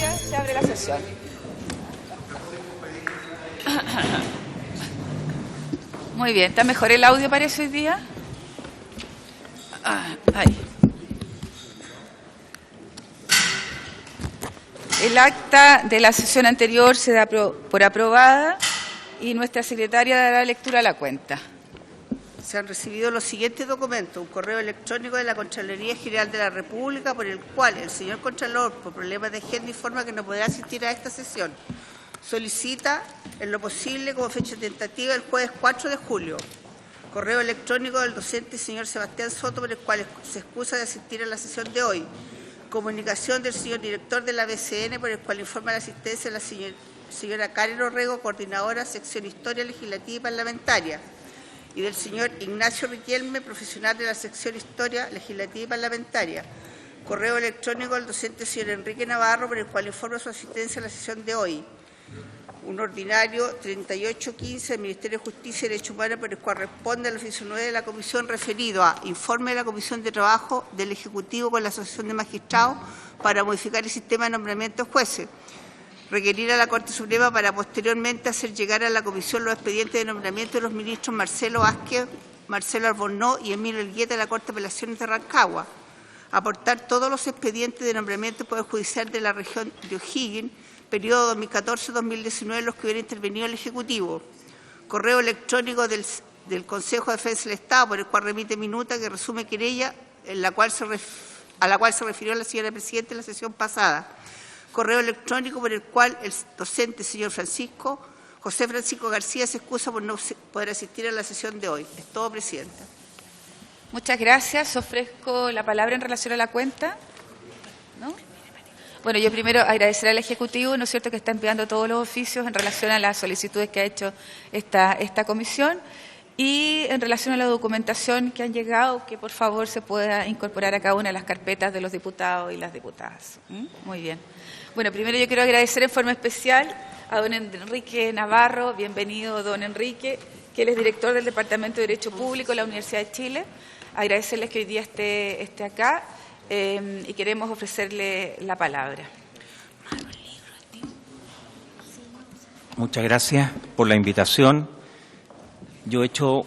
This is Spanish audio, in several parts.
secretaria, se abre la sesión. Muy bien, ¿está mejor el audio parece hoy día? Ahí. El acta de la sesión anterior se da por aprobada y nuestra secretaria dará lectura a la cuenta. Se han recibido los siguientes documentos. Un correo electrónico de la Contraloría General de la República por el cual el señor Contralor, por problemas de agenda, informa que no podrá asistir a esta sesión. Solicita, en lo posible, como fecha tentativa, el jueves 4 de julio. Correo electrónico del docente señor Sebastián Soto, por el cual se excusa de asistir a la sesión de hoy. Comunicación del señor director de la BCN, por el cual informa la asistencia de la señora Karen Orrego, coordinadora, sección Historia Legislativa y Parlamentaria, y del señor Ignacio Riquelme, profesional de la sección Historia Legislativa y Parlamentaria. Correo electrónico del docente señor Enrique Navarro, por el cual informa su asistencia a la sesión de hoy. Un ordinario 3815 del Ministerio de Justicia y Derechos Humanos, por el cual responde al oficio 9 de la Comisión referido a informe de la Comisión de Trabajo del Ejecutivo con la Asociación de Magistrados para modificar el sistema de nombramiento de jueces. Requerir a la Corte Suprema para posteriormente hacer llegar a la Comisión los expedientes de nombramiento de los ministros Marcelo Vázquez, Marcelo Albornoz y Emilio Elgueta de la Corte de Apelaciones de Rancagua. Aportar todos los expedientes de nombramiento del Poder Judicial de la región de O'Higgins, periodo 2014-2019, en los que hubiera intervenido el Ejecutivo. Correo electrónico del Consejo de Defensa del Estado, por el cual remite minuta que resume querella a la cual se refirió la señora Presidenta en la sesión pasada. Correo electrónico por el cual el docente señor José Francisco García se excusa por no poder asistir a la sesión de hoy. Es todo, Presidenta. Muchas gracias. Ofrezco la palabra en relación a la cuenta. ¿No? Bueno, yo primero agradecer al Ejecutivo, ¿no es cierto?, que está enviando todos los oficios en relación a las solicitudes que ha hecho esta comisión y en relación a la documentación que han llegado, que por favor se pueda incorporar a cada una de las carpetas de los diputados y las diputadas. Muy bien. Bueno, primero yo quiero agradecer en forma especial a don Enrique Navarro. Bienvenido, don Enrique, que él es director del Departamento de Derecho Público de la Universidad de Chile. Agradecerles que hoy día esté acá. Y queremos ofrecerle la palabra. Muchas gracias por la invitación. Yo he hecho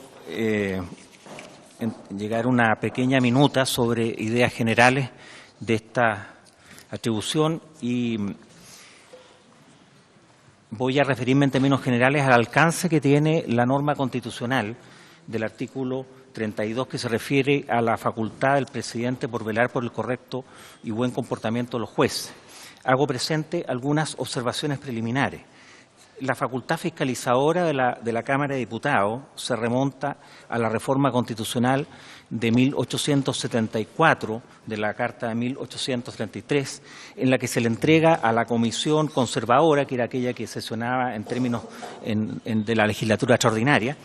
llegar una pequeña minuta sobre ideas generales de esta atribución y voy a referirme en términos generales al alcance que tiene la norma constitucional del artículo 32, que se refiere a la facultad del presidente por velar por el correcto y buen comportamiento de los jueces. Hago presente algunas observaciones preliminares. La facultad fiscalizadora de la Cámara de Diputados se remonta a la reforma constitucional de 1874, de la Carta de 1833, en la que se le entrega a la Comisión Conservadora, que era aquella que sesionaba en términos de la legislatura extraordinaria,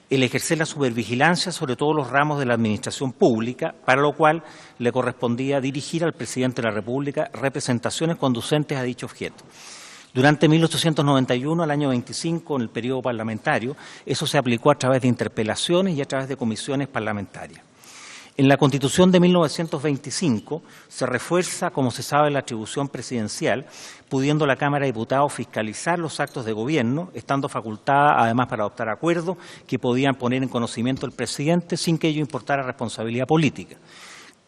el ejercer la supervigilancia sobre todos los ramos de la administración pública, para lo cual le correspondía dirigir al presidente de la República representaciones conducentes a dicho objeto. Durante 1891 al año 25, en el periodo parlamentario, eso se aplicó a través de interpelaciones y a través de comisiones parlamentarias. En la Constitución de 1925 se refuerza, como se sabe, la atribución presidencial, pudiendo la Cámara de Diputados fiscalizar los actos de gobierno, estando facultada además para adoptar acuerdos que podían poner en conocimiento del presidente sin que ello importara responsabilidad política.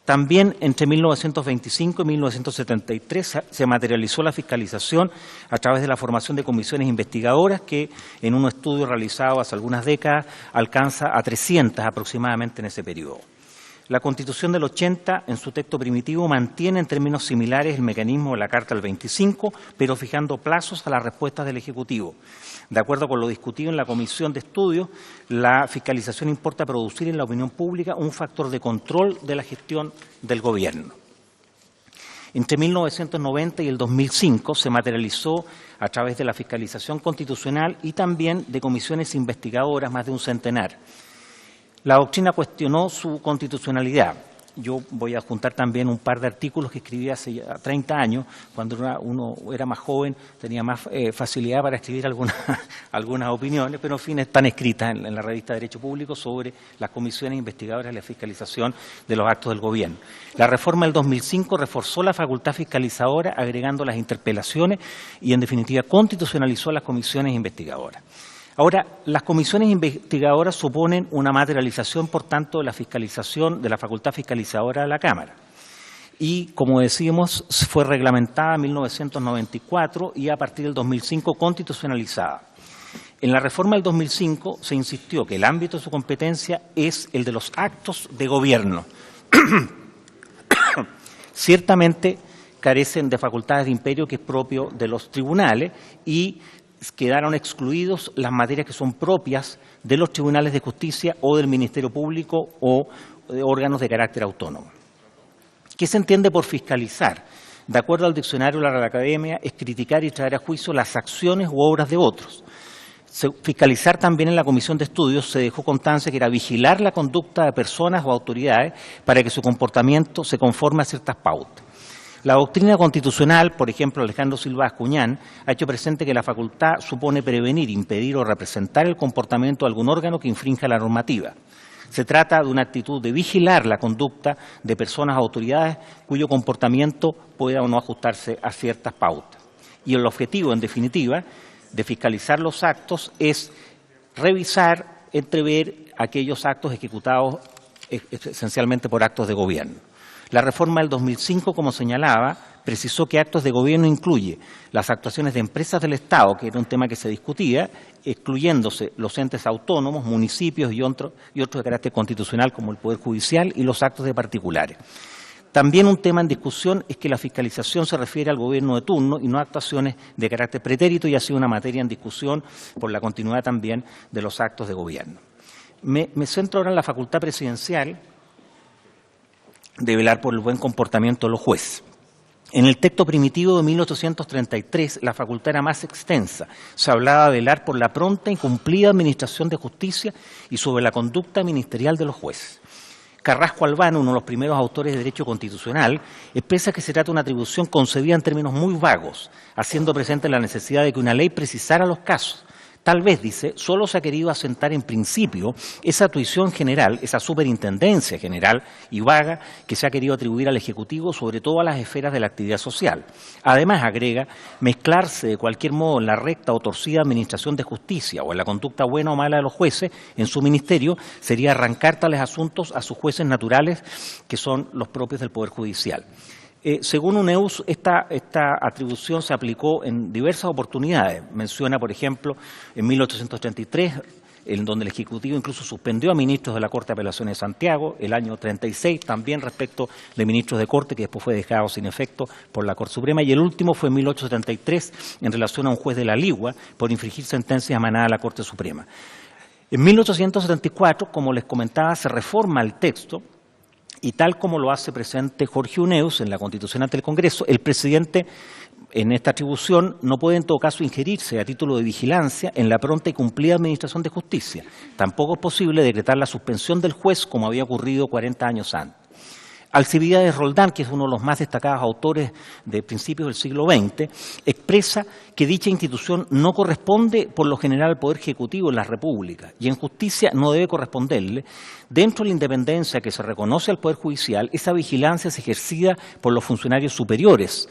También entre 1925 y 1973 se materializó la fiscalización a través de la formación de comisiones investigadoras que, en un estudio realizado hace algunas décadas, alcanza a 300 aproximadamente en ese periodo. La Constitución del 80, en su texto primitivo, mantiene en términos similares el mecanismo de la Carta del 25, pero fijando plazos a las respuestas del Ejecutivo. De acuerdo con lo discutido en la Comisión de Estudios, la fiscalización importa producir en la opinión pública un factor de control de la gestión del Gobierno. Entre 1990 y el 2005 se materializó a través de la fiscalización constitucional y también de comisiones investigadoras, más de un centenar. La doctrina cuestionó su constitucionalidad. yo voy a juntar también un par de artículos que escribí hace ya 30 años, cuando uno era más joven, tenía más facilidad para escribir algunas opiniones, pero en fin están escritas en la revista Derecho Público sobre las comisiones investigadoras y la fiscalización de los actos del gobierno. La reforma del 2005 reforzó la facultad fiscalizadora agregando las interpelaciones y en definitiva constitucionalizó las comisiones investigadoras. Ahora, las comisiones investigadoras suponen una materialización, por tanto, de la fiscalización, de la facultad fiscalizadora de la Cámara. Y, como decíamos, fue reglamentada en 1994 y a partir del 2005 constitucionalizada. En la reforma del 2005 se insistió que el ámbito de su competencia es el de los actos de gobierno. Ciertamente carecen de facultades de imperio que es propio de los tribunales y quedaron excluidos las materias que son propias de los tribunales de justicia o del Ministerio Público o de órganos de carácter autónomo. ¿Qué se entiende por fiscalizar? De acuerdo al diccionario de la Real Academia, es criticar y traer a juicio las acciones u obras de otros. Fiscalizar también en la Comisión de Estudios se dejó constancia que era vigilar la conducta de personas o autoridades para que su comportamiento se conforme a ciertas pautas. La doctrina constitucional, por ejemplo, Alejandro Silva Ascuñán, ha hecho presente que la facultad supone prevenir, impedir o representar el comportamiento de algún órgano que infrinja la normativa. Se trata de una actitud de vigilar la conducta de personas o autoridades cuyo comportamiento pueda o no ajustarse a ciertas pautas. Y el objetivo, en definitiva, de fiscalizar los actos es revisar, entrever aquellos actos ejecutados esencialmente por actos de gobierno. La reforma del 2005, como señalaba, precisó que actos de gobierno incluye las actuaciones de empresas del Estado, que era un tema que se discutía, excluyéndose los entes autónomos, municipios y otros de carácter constitucional como el Poder Judicial y los actos de particulares. También un tema en discusión es que la fiscalización se refiere al gobierno de turno y no a actuaciones de carácter pretérito y ha sido una materia en discusión por la continuidad también de los actos de gobierno. Me centro ahora en la facultad presidencial de velar por el buen comportamiento de los jueces. En el texto primitivo de 1833 la facultad era más extensa. Se hablaba de velar por la pronta y cumplida administración de justicia y sobre la conducta ministerial de los jueces. Carrasco Albano, uno de los primeros autores de Derecho Constitucional, expresa que se trata de una atribución concebida en términos muy vagos, haciendo presente la necesidad de que una ley precisara los casos. Tal vez, dice, solo se ha querido asentar en principio esa atribución general, esa superintendencia general y vaga que se ha querido atribuir al Ejecutivo sobre todas las esferas de la actividad social. Además, agrega, mezclarse de cualquier modo en la recta o torcida administración de justicia o en la conducta buena o mala de los jueces en su ministerio sería arrancar tales asuntos a sus jueces naturales, que son los propios del Poder Judicial. Según UNEUS, esta atribución se aplicó en diversas oportunidades. Menciona, por ejemplo, en 1833, en donde el Ejecutivo incluso suspendió a ministros de la Corte de Apelaciones de Santiago, el año 36, también respecto de ministros de Corte, que después fue dejado sin efecto por la Corte Suprema, y el último fue en 1873, en relación a un juez de la Ligua, por infringir sentencias emanadas de la Corte Suprema. En 1874, como les comentaba, se reforma el texto, y tal como lo hace presente Jorge UNEUS en la Constitución ante el Congreso, el presidente en esta atribución no puede en todo caso ingerirse a título de vigilancia en la pronta y cumplida administración de justicia. Tampoco es posible decretar la suspensión del juez como había ocurrido 40 años antes. Alcibiades Roldán, que es uno de los más destacados autores de principios del siglo XX, expresa que dicha institución no corresponde por lo general al Poder Ejecutivo en las repúblicas y en justicia no debe corresponderle. Dentro de la independencia que se reconoce al Poder Judicial, esa vigilancia es ejercida por los funcionarios superiores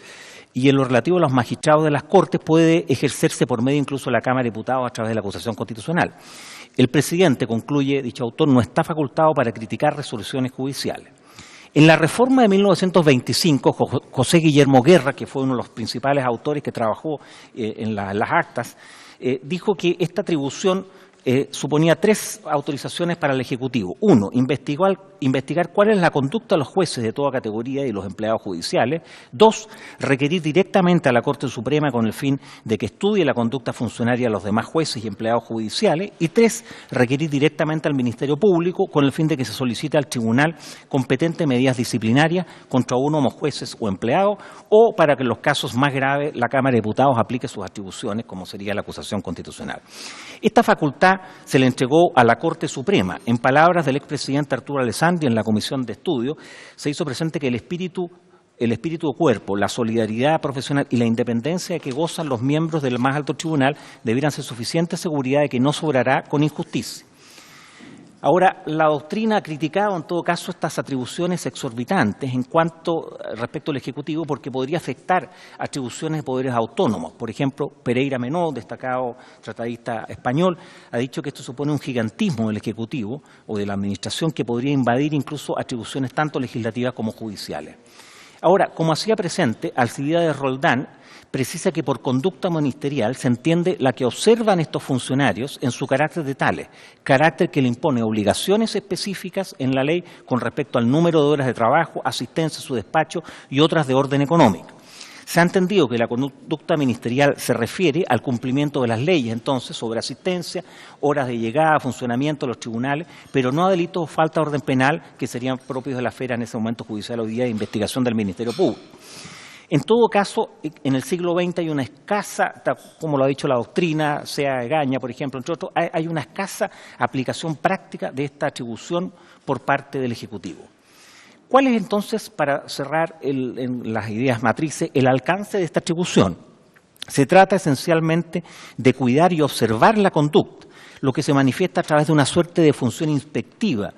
y en lo relativo a los magistrados de las Cortes puede ejercerse por medio incluso de la Cámara de Diputados a través de la acusación constitucional. El presidente, concluye dicho autor, no está facultado para criticar resoluciones judiciales. En la reforma de 1925, José Guillermo Guerra, que fue uno de los principales autores que trabajó en las actas, dijo que esta atribución suponía 3 autorizaciones para el Ejecutivo. 1, investigar cuál es la conducta de los jueces de toda categoría y los empleados judiciales. 2, requerir directamente a la Corte Suprema con el fin de que estudie la conducta funcionaria de los demás jueces y empleados judiciales. Y 3, requerir directamente al Ministerio Público con el fin de que se solicite al tribunal competente medidas disciplinarias contra uno o más jueces o empleados, o para que en los casos más graves la Cámara de Diputados aplique sus atribuciones, como sería la acusación constitucional. Esta facultad se le entregó a la Corte Suprema. En palabras del expresidente Arturo Alessandri, Roldán y en la comisión de estudio, se hizo presente que el espíritu de cuerpo, la solidaridad profesional y la independencia de que gozan los miembros del más alto tribunal debieran ser suficiente seguridad de que no sobrará con injusticia. Ahora, la doctrina ha criticado en todo caso estas atribuciones exorbitantes en cuanto respecto al Ejecutivo porque podría afectar atribuciones de poderes autónomos. Por ejemplo, Pereira Menó, destacado tratadista español, ha dicho que esto supone un gigantismo del Ejecutivo o de la Administración que podría invadir incluso atribuciones tanto legislativas como judiciales. Ahora, como hacía presente, Alcibiades Roldán precisa que por conducta ministerial se entiende la que observan estos funcionarios en su carácter de tales, carácter que le impone obligaciones específicas en la ley con respecto al número de horas de trabajo, asistencia a su despacho y otras de orden económico. Se ha entendido que la conducta ministerial se refiere al cumplimiento de las leyes, entonces, sobre asistencia, horas de llegada, funcionamiento de los tribunales, pero no a delitos o falta de orden penal que serían propios de la esfera en ese momento judicial hoy día de investigación del Ministerio Público. En todo caso, en el siglo XX hay una escasa, como lo ha dicho la doctrina, sea Egaña, por ejemplo, entre otros, hay una escasa aplicación práctica de esta atribución por parte del Ejecutivo. ¿Cuál es entonces, para cerrar en las ideas matrices, el alcance de esta atribución? Se trata esencialmente de cuidar y observar la conducta, lo que se manifiesta a través de una suerte de función inspectiva,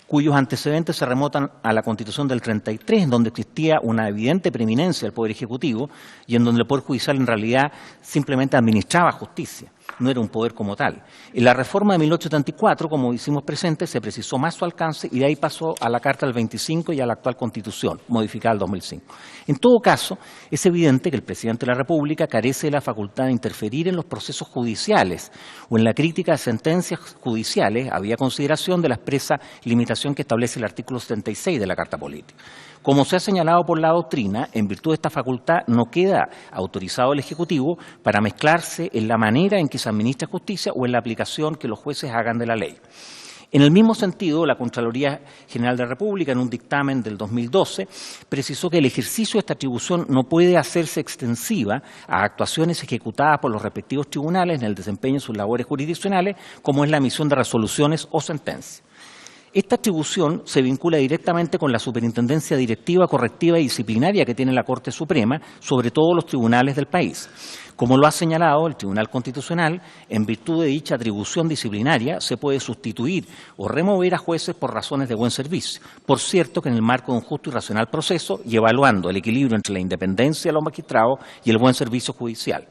cuyos antecedentes se remontan a la Constitución del 33, en donde existía una evidente preeminencia del Poder Ejecutivo y en donde el Poder Judicial en realidad simplemente administraba justicia, no era un poder como tal. En la reforma de 1874, como hicimos presente, se precisó más su alcance y de ahí pasó a la Carta del 25 y a la actual Constitución, modificada en 2005. En todo caso, es evidente que el Presidente de la República carece de la facultad de interferir en los procesos judiciales o en la crítica de sentencias judiciales, había consideración de la expresa limitación que establece el artículo 76 de la Carta Política. Como se ha señalado por la doctrina, en virtud de esta facultad no queda autorizado el Ejecutivo para mezclarse en la manera en que se administra justicia o en la aplicación que los jueces hagan de la ley. En el mismo sentido, la Contraloría General de la República, en un dictamen del 2012, precisó que el ejercicio de esta atribución no puede hacerse extensiva a actuaciones ejecutadas por los respectivos tribunales en el desempeño de sus labores jurisdiccionales, como es la emisión de resoluciones o sentencias. Esta atribución se vincula directamente con la superintendencia directiva, correctiva y disciplinaria que tiene la Corte Suprema sobre todos los tribunales del país. Como lo ha señalado el Tribunal Constitucional, en virtud de dicha atribución disciplinaria se puede sustituir o remover a jueces por razones de buen servicio. Por cierto que en el marco de un justo y racional proceso y evaluando el equilibrio entre la independencia de los magistrados y el buen servicio judicial.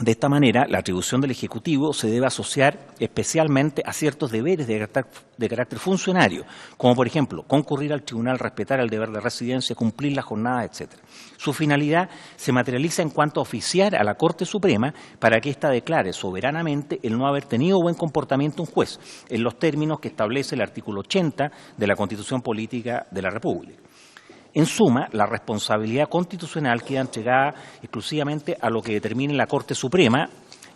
De esta manera, la atribución del Ejecutivo se debe asociar especialmente a ciertos deberes de carácter funcionario, como por ejemplo, concurrir al tribunal, respetar el deber de residencia, cumplir la jornada, etc. Su finalidad se materializa en cuanto a oficiar a la Corte Suprema para que ésta declare soberanamente el no haber tenido buen comportamiento un juez, en los términos que establece el artículo 80 de la Constitución Política de la República. En suma, la responsabilidad constitucional queda entregada exclusivamente a lo que determine la Corte Suprema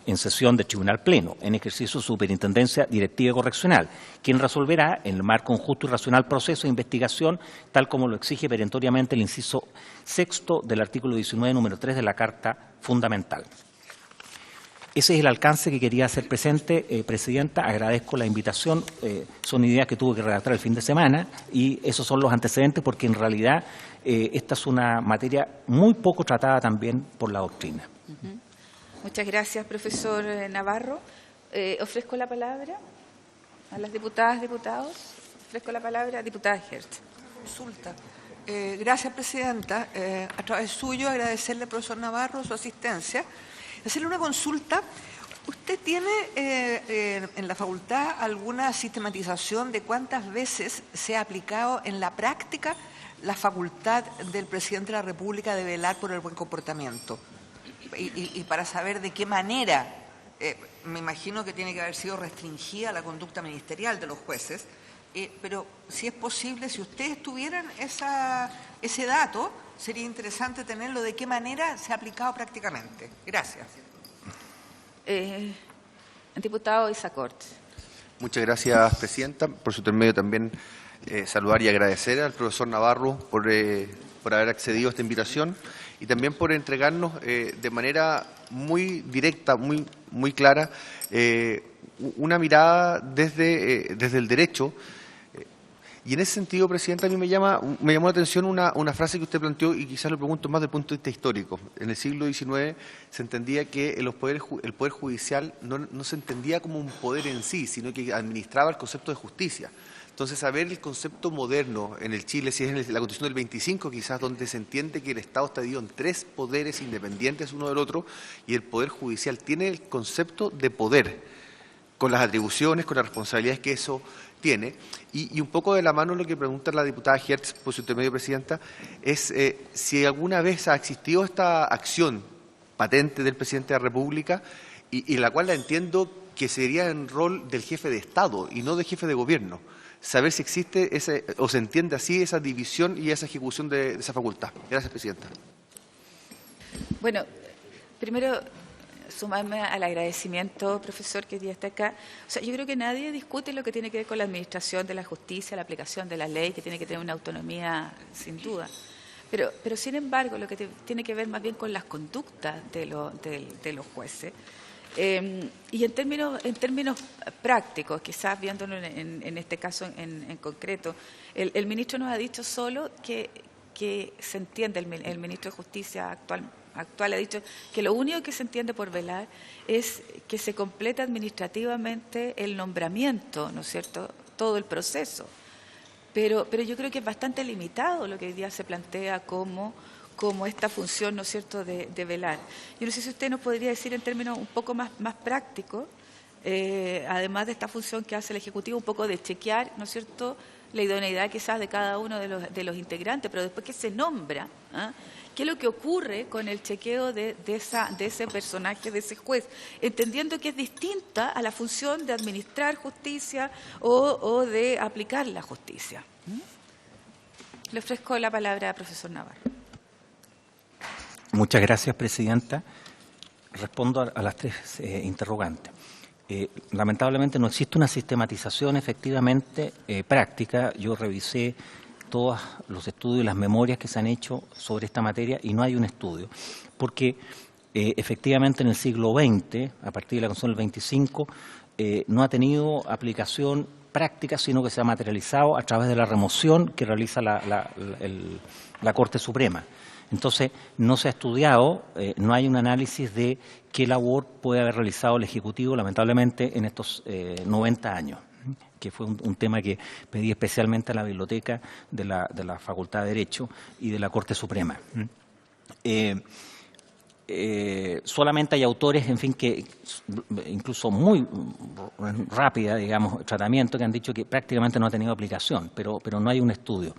en sesión de Tribunal Pleno, en ejercicio de superintendencia directiva y correccional, quien resolverá en el marco de un justo y racional proceso de investigación, tal como lo exige perentoriamente el inciso sexto del artículo 19, número 3 de la Carta Fundamental. Ese es el alcance que quería hacer presente, Presidenta. Agradezco la invitación. Son ideas que tuve que redactar el fin de semana y esos son los antecedentes porque en realidad esta es una materia muy poco tratada también por la doctrina. Muchas gracias, profesor Navarro. Ofrezco la palabra a las diputadas, diputados. Ofrezco la palabra a diputada Hertz. Consulta. Gracias, Presidenta. A través suyo agradecerle al profesor Navarro su asistencia. Hacerle una consulta. ¿Usted tiene en la facultad alguna sistematización de cuántas veces se ha aplicado en la práctica la facultad del Presidente de la República de velar por el buen comportamiento? Y para saber de qué manera, me imagino que tiene que haber sido restringida la conducta ministerial de los jueces, pero si es posible, si ustedes tuvieran ese dato, sería interesante tenerlo de qué manera se ha aplicado prácticamente. Gracias. Diputado Isacort. Muchas gracias, Presidenta. Por su intermedio también saludar y agradecer al profesor Navarro por haber accedido a esta invitación y también por entregarnos de manera muy directa, muy clara, una mirada desde el derecho Y en ese sentido, Presidenta, a mí me llamó la atención una frase que usted planteó, y quizás lo pregunto más desde el punto de vista histórico. En el siglo XIX se entendía que el Poder Judicial no se entendía como un poder en sí, sino que administraba el concepto de justicia. Entonces, saber el concepto moderno en el Chile, si es en la Constitución del 25, quizás donde se entiende que el Estado está dividido en 3 poderes independientes uno del otro, y el Poder Judicial tiene el concepto de poder, con las atribuciones, con las responsabilidades que eso tiene. Y un poco de la mano lo que pregunta la diputada Hertz, por su intermedio, Presidenta, es si alguna vez ha existido esta acción patente del Presidente de la República, y la cual la entiendo que sería en rol del jefe de Estado y no del jefe de gobierno. Saber si existe o se entiende así esa división y esa ejecución de esa facultad. Gracias, Presidenta. Bueno, primero sumarme al agradecimiento, profesor, que ya está acá. O sea, yo creo que nadie discute lo que tiene que ver con la administración de la justicia, la aplicación de la ley, que tiene que tener una autonomía, sin duda. Pero sin embargo, lo que tiene que ver más bien con las conductas de los jueces. Y en términos prácticos, quizás viéndolo en este caso en concreto, el ministro nos ha dicho solo que se entiende, el ministro de Justicia actual ha dicho que lo único que se entiende por velar es que se complete administrativamente el nombramiento, ¿no es cierto?, todo el proceso. Pero yo creo que es bastante limitado lo que hoy día se plantea como esta función, ¿no es cierto?, de velar. Yo no sé si usted nos podría decir en términos un poco más prácticos, además de esta función que hace el Ejecutivo, un poco de chequear, ¿no es cierto?, la idoneidad quizás de cada uno de los integrantes, pero después que se nombra, ¿qué es lo que ocurre con el chequeo de ese personaje, de ese juez? Entendiendo que es distinta a la función de administrar justicia o de aplicar la justicia. Le ofrezco la palabra al profesor Navarro. Muchas gracias, Presidenta. Respondo a las 3 interrogantes. Lamentablemente no existe una sistematización efectivamente práctica. Yo revisé todos los estudios y las memorias que se han hecho sobre esta materia y no hay un estudio, porque efectivamente en el siglo XX, a partir de la Constitución del 25, no ha tenido aplicación práctica, sino que se ha materializado a través de la remoción que realiza la Corte Suprema. Entonces, no se ha estudiado, no hay un análisis de qué labor puede haber realizado el Ejecutivo, lamentablemente, en estos 90 años, que fue un tema que pedí especialmente a la biblioteca de la Facultad de Derecho y de la Corte Suprema. Solamente hay autores, en fin, que incluso muy rápida, digamos, tratamiento, que han dicho que prácticamente no ha tenido aplicación, pero no hay un estudio.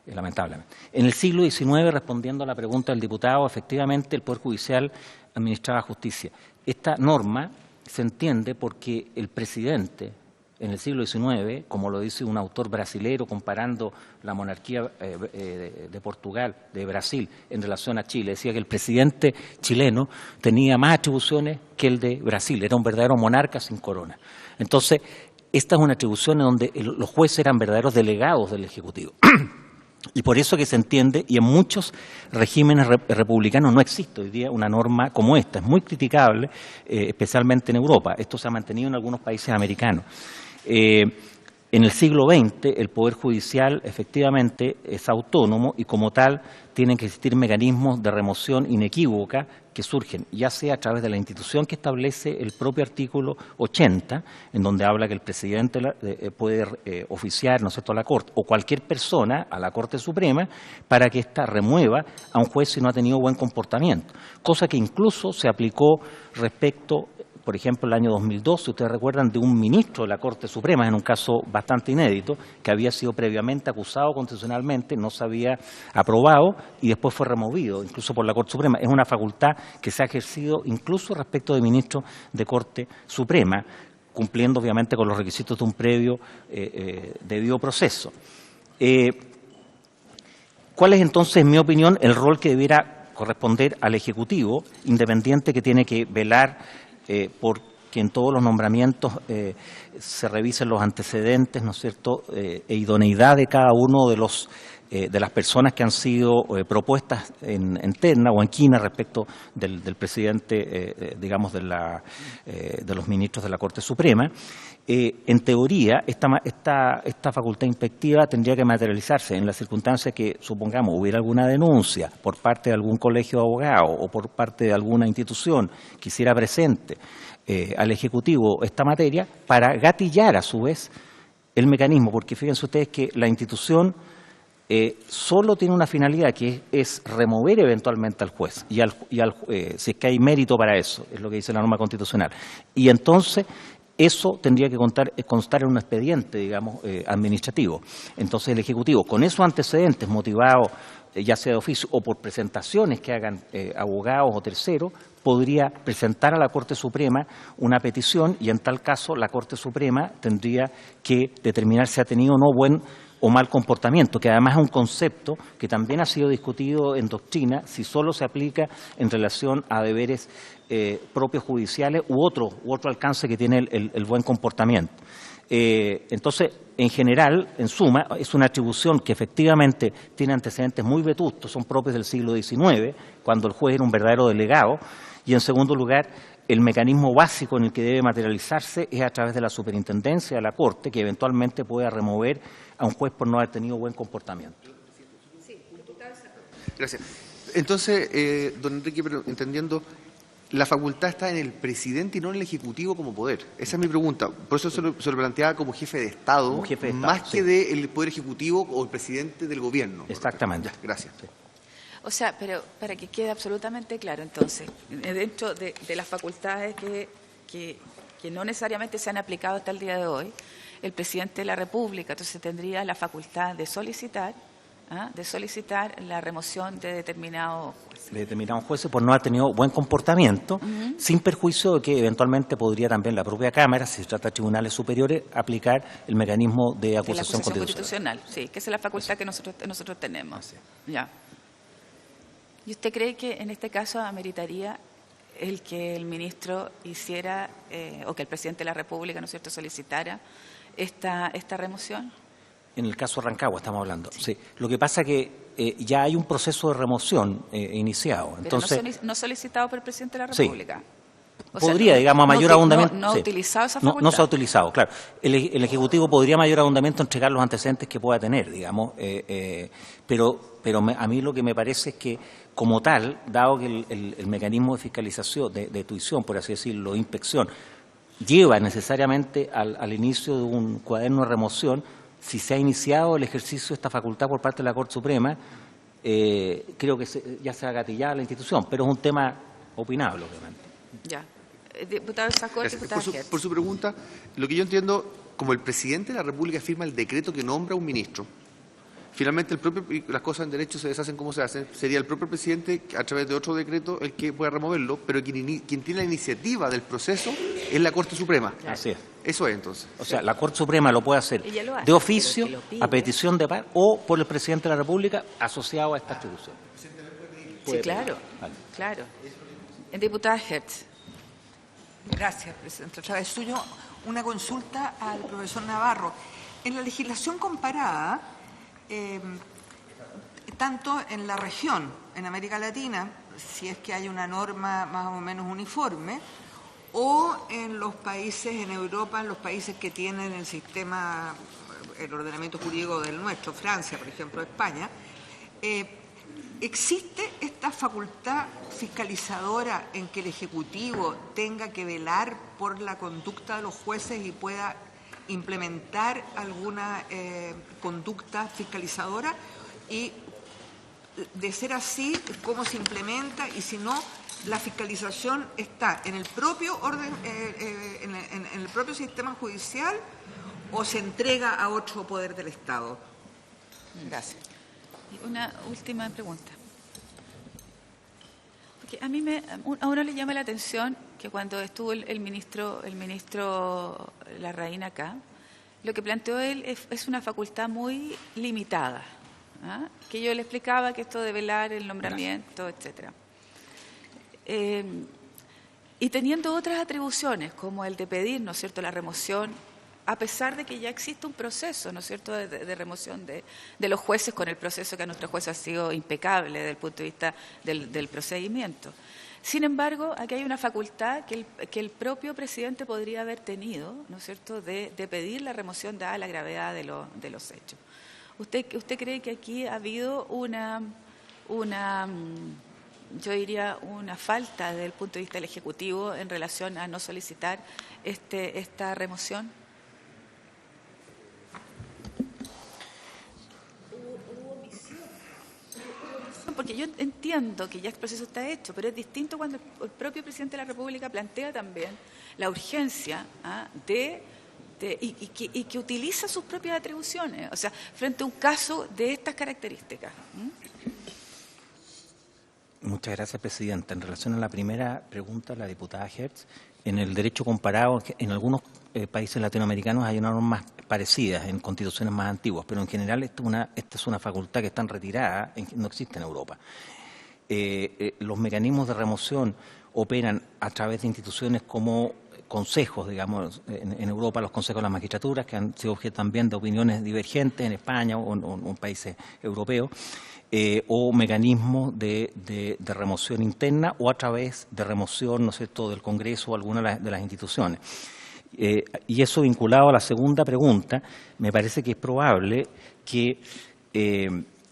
Lamentablemente. En el siglo XIX, respondiendo a la pregunta del diputado, efectivamente el Poder Judicial administraba justicia. Esta norma se entiende porque el presidente en el siglo XIX, como lo dice un autor brasilero comparando la monarquía de Portugal, de Brasil, en relación a Chile, decía que el presidente chileno tenía más atribuciones que el de Brasil, era un verdadero monarca sin corona. Entonces, esta es una atribución en donde los jueces eran verdaderos delegados del Ejecutivo. Y por eso que se entiende, y en muchos regímenes republicanos no existe hoy día una norma como esta. Es muy criticable, especialmente en Europa. Esto se ha mantenido en algunos países americanos. En el siglo XX, el Poder Judicial efectivamente es autónomo y como tal tienen que existir mecanismos de remoción inequívoca que surgen, ya sea a través de la institución que establece el propio artículo 80, en donde habla que el presidente puede oficiar, ¿no es cierto?, a la Corte, o cualquier persona a la Corte Suprema, para que ésta remueva a un juez si no ha tenido buen comportamiento, cosa que incluso se aplicó respecto, por ejemplo, el año 2002, si ustedes recuerdan, de un ministro de la Corte Suprema, en un caso bastante inédito, que había sido previamente acusado constitucionalmente, no se había aprobado y después fue removido, incluso por la Corte Suprema. Es una facultad que se ha ejercido incluso respecto de ministros de Corte Suprema, cumpliendo obviamente con los requisitos de un previo debido proceso. ¿Cuál es entonces, en mi opinión, el rol que debiera corresponder al Ejecutivo, independiente, que tiene que velar porque en todos los nombramientos se revisen los antecedentes, ¿no es cierto?, e idoneidad de cada uno de los de las personas que han sido propuestas en terna o en quina respecto del presidente, digamos, de los ministros de la Corte Suprema. En teoría, esta facultad inspectiva tendría que materializarse en la circunstancia que, supongamos, hubiera alguna denuncia por parte de algún colegio de abogados o por parte de alguna institución que hiciera presente al Ejecutivo esta materia, para gatillar a su vez el mecanismo, porque fíjense ustedes que la institución solo tiene una finalidad, que es remover eventualmente al juez, si es que hay mérito para eso, es lo que dice la norma constitucional. Y entonces eso tendría que constar en un expediente, digamos, administrativo. Entonces el Ejecutivo, con esos antecedentes motivados, ya sea de oficio o por presentaciones que hagan abogados o terceros, podría presentar a la Corte Suprema una petición y en tal caso la Corte Suprema tendría que determinar si ha tenido o no buen o mal comportamiento, que además es un concepto que también ha sido discutido en doctrina, si solo se aplica en relación a deberes propios judiciales u otro alcance que tiene el buen comportamiento. Entonces, en general, en suma, es una atribución que efectivamente tiene antecedentes muy vetustos, son propios del siglo XIX, cuando el juez era un verdadero delegado, y en segundo lugar, el mecanismo básico en el que debe materializarse es a través de la superintendencia de la Corte, que eventualmente pueda remover a un juez por no haber tenido buen comportamiento. Gracias. Entonces, don Enrique, pero entendiendo, la facultad está en el presidente y no en el Ejecutivo como poder. Esa es mi pregunta. Por eso se lo planteaba como jefe de Estado, más que del Poder Ejecutivo o el presidente del Gobierno. Exactamente. Ya, gracias. Sí. O sea, pero para que quede absolutamente claro, entonces, dentro de las facultades que no necesariamente se han aplicado hasta el día de hoy, el presidente de la República entonces tendría la facultad de solicitar la remoción de determinados jueces por no haber tenido buen comportamiento, sin perjuicio de que eventualmente podría también la propia Cámara, si se trata de tribunales superiores, aplicar el mecanismo de acusación constitucional. Sí, que esa es la facultad que nosotros tenemos. Ya. ¿Y usted cree que en este caso ameritaría el que el ministro hiciera, o que el presidente de la República, ¿no es cierto?, solicitara esta remoción? En el caso Rancagua estamos hablando. Sí. Lo que pasa es que ya hay un proceso de remoción iniciado. Entonces, pero no solicitado por el presidente de la República. Sí. Podría, digamos, a mayor abundamiento. No ha utilizado esa facultad. No se ha utilizado, claro. El Ejecutivo podría a mayor abundamiento entregar los antecedentes que pueda tener, digamos. Pero a mí lo que me parece es que, como tal, dado que el mecanismo de fiscalización, de tuición, por así decirlo, de inspección, lleva necesariamente al inicio de un cuaderno de remoción, si se ha iniciado el ejercicio de esta facultad por parte de la Corte Suprema, creo que ya se ha gatillado la institución, pero es un tema opinable, obviamente. Ya. Diputado Sacot, diputada Hertz. Por su pregunta, lo que yo entiendo, como el presidente de la República firma el decreto que nombra a un ministro, finalmente las cosas en derecho se deshacen como se hacen, sería el propio presidente, a través de otro decreto, el que pueda removerlo, pero quien tiene la iniciativa del proceso es la Corte Suprema. Así es. Eso es, entonces. O sea, la Corte Suprema lo puede hacer de oficio, a petición de par, o por el presidente de la República asociado a esta atribución. Sí, claro. Vale. Claro. Diputada Hertz. Gracias, presidente. A través suyo, una consulta al profesor Navarro. En la legislación comparada, tanto en la región, en América Latina, si es que hay una norma más o menos uniforme, o en los países, en Europa, en los países que tienen el sistema, el ordenamiento jurídico del nuestro, Francia, por ejemplo, España, ¿existe esta facultad fiscalizadora en que el Ejecutivo tenga que velar por la conducta de los jueces y pueda implementar alguna conducta fiscalizadora? Y de ser así, ¿cómo se implementa? Y si no, la fiscalización está en el propio orden, en el propio sistema judicial, o se entrega a otro poder del Estado. Gracias. Una última pregunta. Porque a uno le llama la atención que cuando estuvo el ministro Larraín acá, lo que planteó él es una facultad muy limitada, ¿ah? Que yo le explicaba que esto de velar el nombramiento, etcétera. Y teniendo otras atribuciones, como el de pedir, ¿no es cierto?, la remoción a pesar de que ya existe un proceso, ¿no es cierto?, de remoción de los jueces, con el proceso que a nuestros jueces ha sido impecable desde el punto de vista del procedimiento. Sin embargo, aquí hay una facultad que el propio presidente podría haber tenido, ¿no es cierto?, de pedir la remoción dada la gravedad de los hechos. ¿Usted cree que aquí ha habido yo diría, una falta desde el punto de vista del Ejecutivo en relación a no solicitar esta remoción? Porque yo entiendo que ya el proceso está hecho, pero es distinto cuando el propio presidente de la República plantea también la urgencia y que utiliza sus propias atribuciones, o sea, frente a un caso de estas características. Muchas gracias, Presidenta. En relación a la primera pregunta, la diputada Hertz, en el derecho comparado, en algunos países latinoamericanos hay normas parecidas en constituciones más antiguas, pero en general esta es una facultad que está retirada, no existe en Europa. Los mecanismos de remoción operan a través de instituciones como consejos, digamos, en Europa los consejos de las magistraturas, que han sido objeto también de opiniones divergentes en España o en países europeos, o mecanismos de remoción interna o a través de remoción, ¿no es cierto?, del Congreso o alguna de las instituciones. Y eso vinculado a la segunda pregunta, me parece que es probable que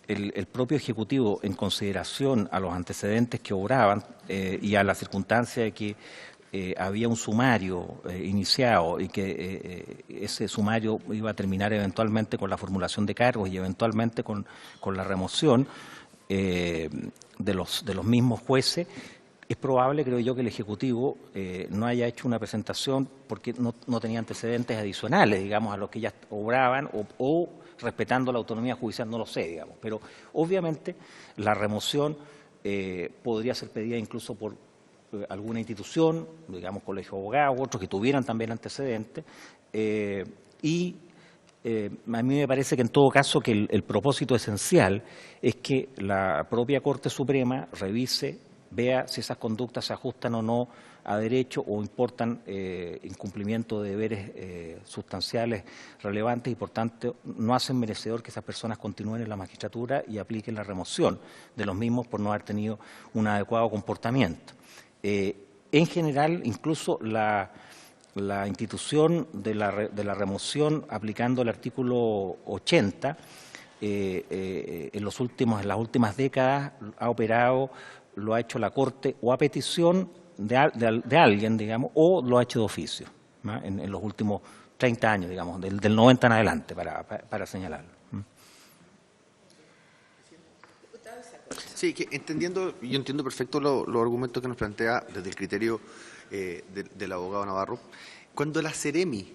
el propio Ejecutivo, en consideración a los antecedentes que obraban y a la circunstancia de que había un sumario iniciado y que ese sumario iba a terminar eventualmente con la formulación de cargos y eventualmente con la remoción de los mismos jueces, es probable, creo yo, que el Ejecutivo no haya hecho una presentación porque no tenía antecedentes adicionales, digamos, a los que ya obraban o respetando la autonomía judicial, no lo sé, digamos. Pero obviamente la remoción podría ser pedida incluso por alguna institución, digamos colegio de abogados, otros que tuvieran también antecedentes, y a mí me parece que en todo caso que el propósito esencial es que la propia Corte Suprema revise, vea si esas conductas se ajustan o no a derecho o importan incumplimiento de deberes sustanciales relevantes y por tanto no hacen merecedor que esas personas continúen en la magistratura y apliquen la remoción de los mismos por no haber tenido un adecuado comportamiento. En general, incluso la institución de la remoción aplicando el artículo 80 en las últimas décadas ha operado, lo ha hecho la Corte o a petición de alguien, digamos, o lo ha hecho de oficio, ¿no?, en los últimos 30 años, digamos, del 90 en adelante, para señalarlo. Sí, que yo entiendo perfecto los argumentos que nos plantea desde el criterio del abogado Navarro. Cuando la Seremi,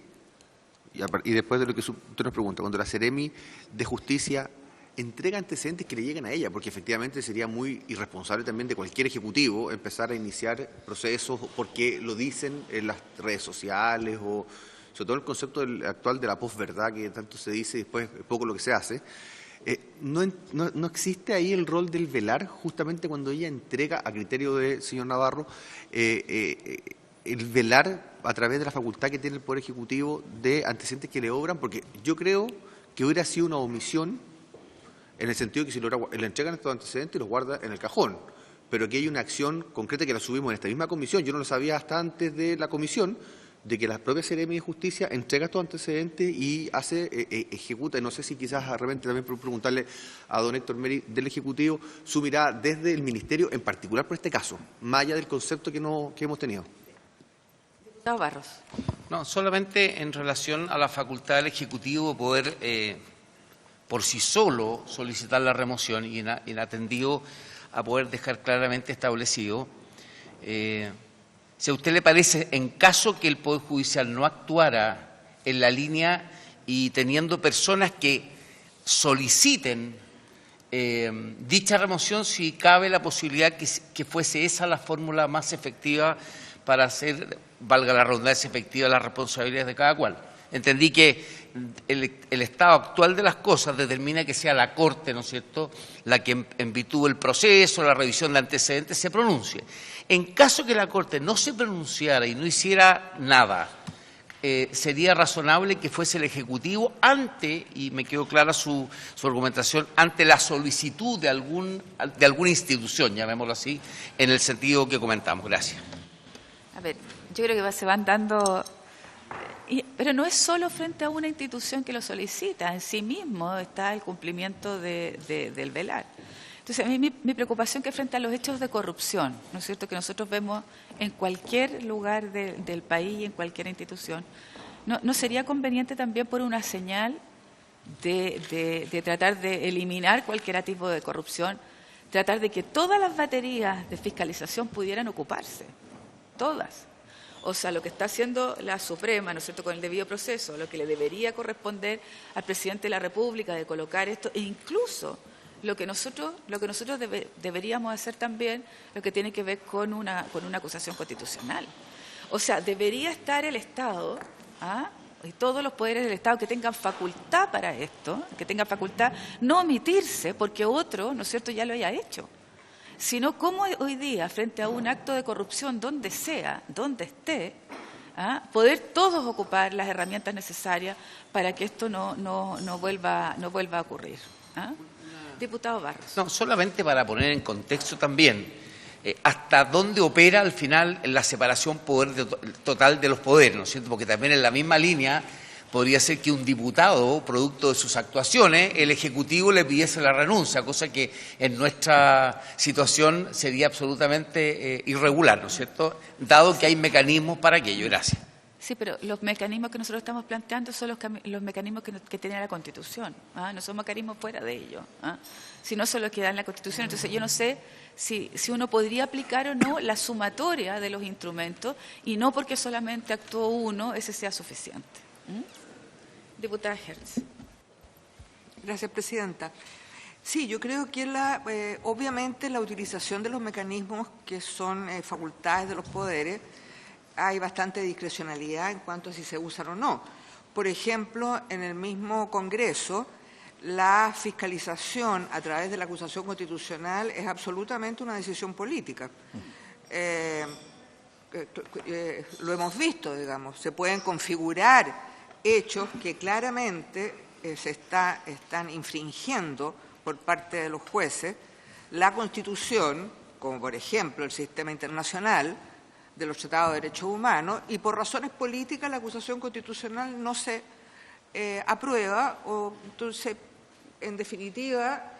y después de lo que usted nos pregunta, cuando la Seremi de Justicia entrega antecedentes que le lleguen a ella, porque efectivamente sería muy irresponsable también de cualquier ejecutivo empezar a iniciar procesos porque lo dicen en las redes sociales o sobre todo el concepto actual de la posverdad que tanto se dice y después poco lo que se hace. ¿No existe ahí el rol del velar, justamente cuando ella entrega, a criterio del señor Navarro, el velar a través de la facultad que tiene el Poder Ejecutivo de antecedentes que le obran? Porque yo creo que hubiera sido una omisión en el sentido de que si le entregan estos antecedentes y los guarda en el cajón, pero que hay una acción concreta que la subimos en esta misma comisión. Yo no lo sabía hasta antes de la comisión, de que la propia Seremi de Justicia entrega estos antecedentes y ejecuta, y no sé si quizás de repente también por preguntarle a don Héctor Meri del Ejecutivo su mirada desde el Ministerio, en particular por este caso, más allá del concepto que hemos tenido. Diputado Barros. No, solamente en relación a la facultad del Ejecutivo poder por sí solo solicitar la remoción y en atendido a poder dejar claramente establecido. Si a usted le parece, en caso que el Poder Judicial no actuara en la línea y teniendo personas que soliciten dicha remoción, si cabe la posibilidad que fuese esa la fórmula más efectiva para hacer, valga la redundancia, efectiva las responsabilidades de cada cual. Entendí que el estado actual de las cosas determina que sea la Corte, ¿no es cierto?, la que en virtud del proceso, la revisión de antecedentes, se pronuncie. En caso que la Corte no se pronunciara y no hiciera nada, sería razonable que fuese el Ejecutivo ante, y me quedó clara su argumentación, ante la solicitud de alguna institución, llamémoslo así, en el sentido que comentamos. Gracias. A ver, yo creo que se van dando... pero no es solo frente a una institución que lo solicita, en sí mismo está el cumplimiento del velar. Entonces, a mí mi preocupación es que frente a los hechos de corrupción, ¿no es cierto?, que nosotros vemos en cualquier lugar del país y en cualquier institución, ¿no sería conveniente también por una señal de tratar de eliminar cualquier tipo de corrupción, tratar de que todas las baterías de fiscalización pudieran ocuparse, todas? O sea, lo que está haciendo la Suprema, ¿no es cierto?, con el debido proceso, lo que le debería corresponder al presidente de la República de colocar esto, e incluso lo que nosotros deberíamos hacer también, lo que tiene que ver con una acusación constitucional. O sea, debería estar el Estado, y todos los poderes del Estado que tengan facultad para esto, que tengan facultad, no omitirse porque otro, ¿no es cierto?, ya lo haya hecho. Sino cómo hoy día, frente a un acto de corrupción, donde sea, donde esté, poder todos ocupar las herramientas necesarias para que esto no vuelva a ocurrir. Diputado Barros. No, solamente para poner en contexto también, hasta dónde opera al final la separación total de los poderes, ¿no es cierto? Porque también en la misma línea podría ser que un diputado, producto de sus actuaciones, el Ejecutivo le pidiese la renuncia, cosa que en nuestra situación sería absolutamente irregular, ¿no es cierto? Dado que hay mecanismos para aquello. Gracias. Sí, pero los mecanismos que nosotros estamos planteando son los mecanismos que tiene la Constitución, no son mecanismos fuera de ello, sino son los que dan la Constitución. Entonces yo no sé si uno podría aplicar o no la sumatoria de los instrumentos y no porque solamente actuó uno, ese sea suficiente. Diputada Hertz. Gracias, presidenta. Sí, yo creo que obviamente la utilización de los mecanismos que son facultades de los poderes, hay bastante discrecionalidad en cuanto a si se usan o no. Por ejemplo, en el mismo Congreso, la fiscalización a través de la acusación constitucional es absolutamente una decisión política. Lo hemos visto, digamos, se pueden configurar hechos que claramente están infringiendo por parte de los jueces la Constitución, como por ejemplo el sistema internacional de los tratados de derechos humanos, y por razones políticas la acusación constitucional no se aprueba, entonces, en definitiva,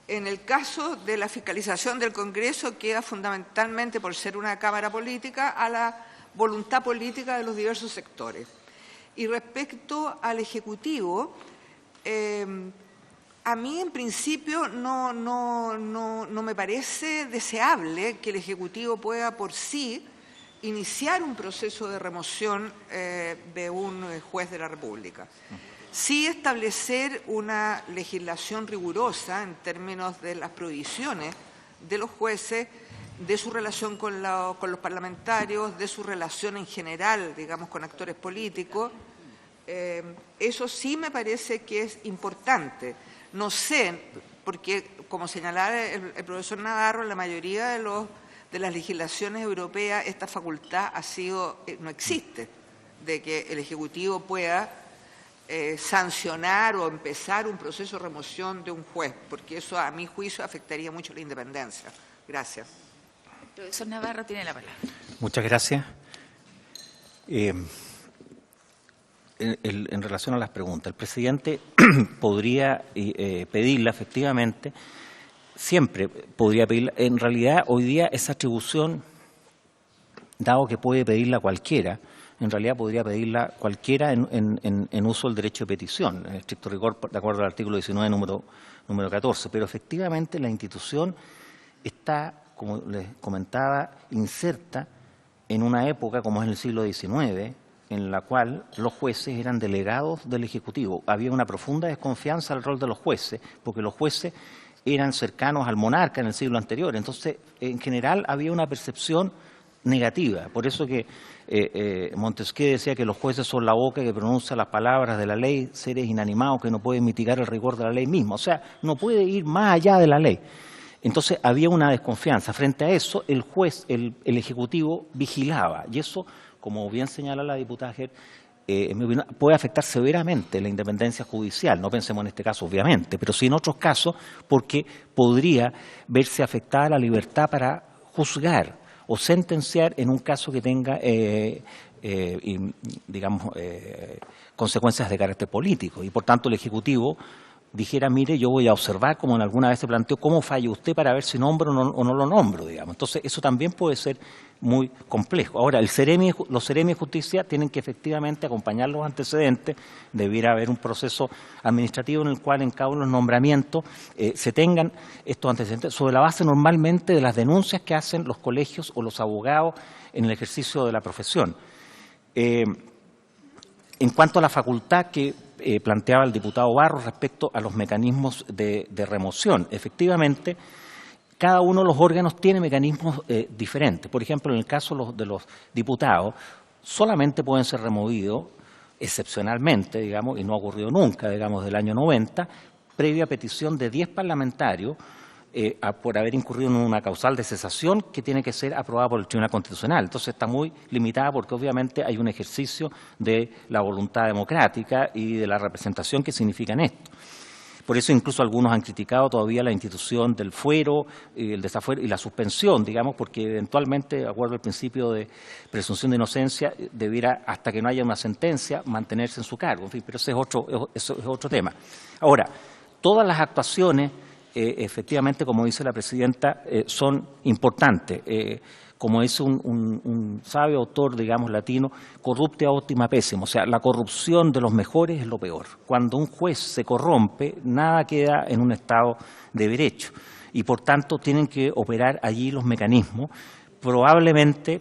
en el caso de la fiscalización del Congreso queda fundamentalmente, por ser una Cámara política, a la voluntad política de los diversos sectores. Y respecto al Ejecutivo, a mí en principio no me parece deseable que el Ejecutivo pueda por sí iniciar un proceso de remoción de un juez de la República. Sí establecer una legislación rigurosa en términos de las prohibiciones de los jueces, de su relación con los parlamentarios, de su relación en general, digamos, con actores políticos. Eso sí me parece que es importante. No sé, porque como señalaba el profesor Navarro, en la mayoría de las legislaciones europeas esta facultad no existe, de que el Ejecutivo pueda sancionar o empezar un proceso de remoción de un juez, porque eso a mi juicio afectaría mucho la independencia. Gracias. El profesor Navarro tiene la palabra. Muchas gracias. En relación a las preguntas, el presidente podría pedirla efectivamente, siempre podría pedirla. En realidad, hoy día esa atribución, dado que puede pedirla cualquiera, en realidad podría pedirla cualquiera en uso del derecho de petición, en estricto rigor, de acuerdo al artículo 19, número 14. Pero efectivamente la institución está, como les comentaba, inserta en una época como es el siglo XIX, en la cual los jueces eran delegados del Ejecutivo. Había una profunda desconfianza del rol de los jueces, porque los jueces eran cercanos al monarca en el siglo anterior. Entonces, en general, había una percepción negativa. Por eso que Montesquieu decía que los jueces son la boca que pronuncia las palabras de la ley, seres inanimados que no pueden mitigar el rigor de la ley misma. O sea, no puede ir más allá de la ley. Entonces, había una desconfianza. Frente a eso, el juez, el Ejecutivo, vigilaba. Y eso, como bien señala la diputada Ger, en mi opinión, puede afectar severamente la independencia judicial. No pensemos en este caso, obviamente, pero sí en otros casos, porque podría verse afectada la libertad para juzgar o sentenciar en un caso que tenga, consecuencias de carácter político. Y, por tanto, el Ejecutivo dijera, mire, yo voy a observar, como en alguna vez se planteó, cómo falla usted para ver si nombro o no lo nombro, digamos. Entonces, eso también puede ser muy complejo. Ahora, los seremi de justicia tienen que efectivamente acompañar los antecedentes. Debiera haber un proceso administrativo en el cual en cada uno de los nombramientos se tengan estos antecedentes sobre la base normalmente de las denuncias que hacen los colegios o los abogados en el ejercicio de la profesión. En cuanto a la facultad que planteaba el diputado Barros respecto a los mecanismos de remoción, efectivamente, cada uno de los órganos tiene mecanismos diferentes. Por ejemplo, en el caso de los diputados, solamente pueden ser removidos excepcionalmente, digamos, y no ha ocurrido nunca, digamos, del año 90, previa petición de 10 parlamentarios por haber incurrido en una causal de cesación que tiene que ser aprobada por el Tribunal Constitucional. Entonces está muy limitada porque obviamente hay un ejercicio de la voluntad democrática y de la representación que significan esto. Por eso incluso algunos han criticado todavía la institución del fuero, el desafuero y la suspensión, digamos, porque eventualmente, de acuerdo al principio de presunción de inocencia, debiera, hasta que no haya una sentencia, mantenerse en su cargo. En fin, pero ese es otro tema. Ahora, todas las actuaciones, efectivamente, como dice la presidenta, son importantes. Como es un sabio autor, digamos, latino, corruptia optima pessima, o sea, la corrupción de los mejores es lo peor. Cuando un juez se corrompe, nada queda en un estado de derecho y, por tanto, tienen que operar allí los mecanismos. Probablemente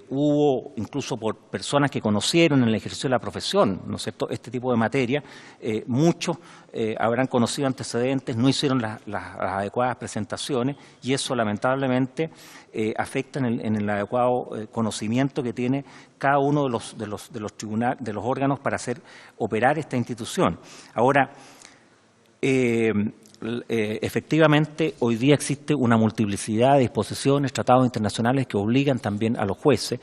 hubo, incluso por personas que conocieron en el ejercicio de la profesión, ¿no es cierto?, este tipo de materia, muchos habrán conocido antecedentes, no hicieron las adecuadas presentaciones y eso lamentablemente afecta en el adecuado conocimiento que tiene cada uno de los órganos para hacer operar esta institución. Ahora, efectivamente, hoy día existe una multiplicidad de disposiciones, tratados internacionales que obligan también a los jueces.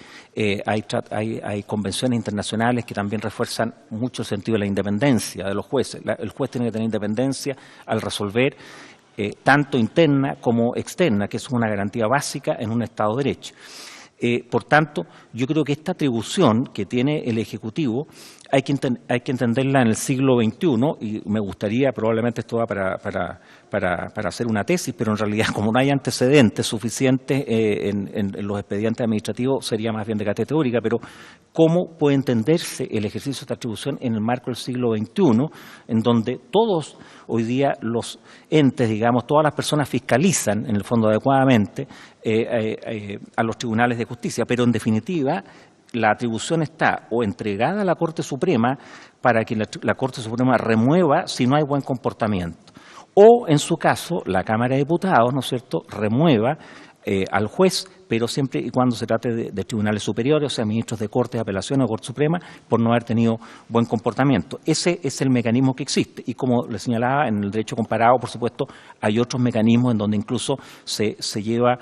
Hay convenciones internacionales que también refuerzan mucho el sentido de la independencia de los jueces. El juez tiene que tener independencia al resolver tanto interna como externa, que es una garantía básica en un Estado de Derecho. Por tanto, yo creo que esta atribución que tiene el Ejecutivo hay que entenderla en el siglo XXI y me gustaría, probablemente esto va para hacer una tesis, pero en realidad como no hay antecedentes suficientes en los expedientes administrativos sería más bien de categoría teórica, pero ¿cómo puede entenderse el ejercicio de esta atribución en el marco del siglo XXI, en donde todos hoy día los entes, digamos, todas las personas fiscalizan en el fondo adecuadamente a los tribunales de justicia, pero en definitiva la atribución está o entregada a la Corte Suprema para que la Corte Suprema remueva si no hay buen comportamiento, o en su caso la Cámara de Diputados, ¿no es cierto?, remueva al juez, pero siempre y cuando se trate de tribunales superiores, o sea, ministros de Corte de Apelación o Corte Suprema, por no haber tenido buen comportamiento. Ese es el mecanismo que existe y, como le señalaba, en el derecho comparado, por supuesto, hay otros mecanismos en donde incluso se lleva